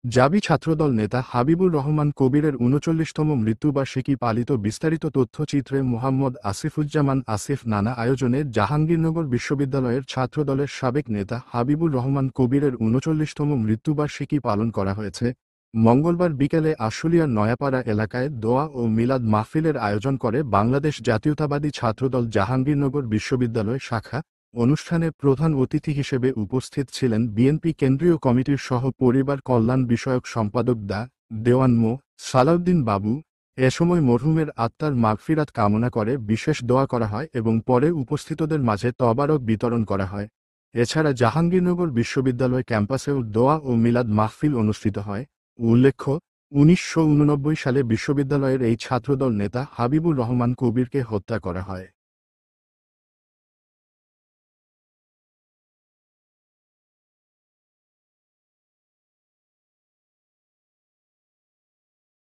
জাবি ছাত্রদল নেতা হাবিবুর রহমান কবিরের ৩৯তম মৃত্যুবার্ষিকী পালিত বিস্তারিত তথ্যচিত্রে মোহাম্মদ আসিফুজ্জামান আসিফ নানা আয়োজনে জাহাঙ্গীরনগর বিশ্ববিদ্যালয়ের ছাত্রদলের সাবেক নেতা হাবিবুর রহমান কবিরের ৩৯তম মৃত্যুবার্ষিকী পালন করা হয়েছে। মঙ্গলবার বিকেলে আশুলিয়ার নয়াপাড়া এলাকায় দোয়া ও মিলাদ মাহফিলের আয়োজন করে বাংলাদেশ জাতীয়তাবাদী ছাত্রদল জাহাঙ্গীরনগর বিশ্ববিদ্যালয় শাখা। অনুষ্ঠানে প্রধান অতিথি হিসেবে উপস্থিত ছিলেন বিএনপি কেন্দ্রীয় কমিটির সহ পরিবার কল্যাণ বিষয়ক সম্পাদক দেওয়ান মো. সালাউদ্দিন বাবু। এ সময় মরহুমের আত্মার মাগফিরাত কামনা করে বিশেষ দোয়া করা হয় এবং পরে উপস্থিতদের মাঝে তবারক বিতরণ করা হয়। এছাড়া জাহাঙ্গীরনগর বিশ্ববিদ্যালয় ক্যাম্পাসেও দোয়া ও মিলাদ মাহফিল অনুষ্ঠিত হয়। উল্লেখ্য, ১৯৮৯ সালে বিশ্ববিদ্যালয়ের এই ছাত্রদল নেতা হাবিবুর রহমান কবিরকে হত্যা করা হয়।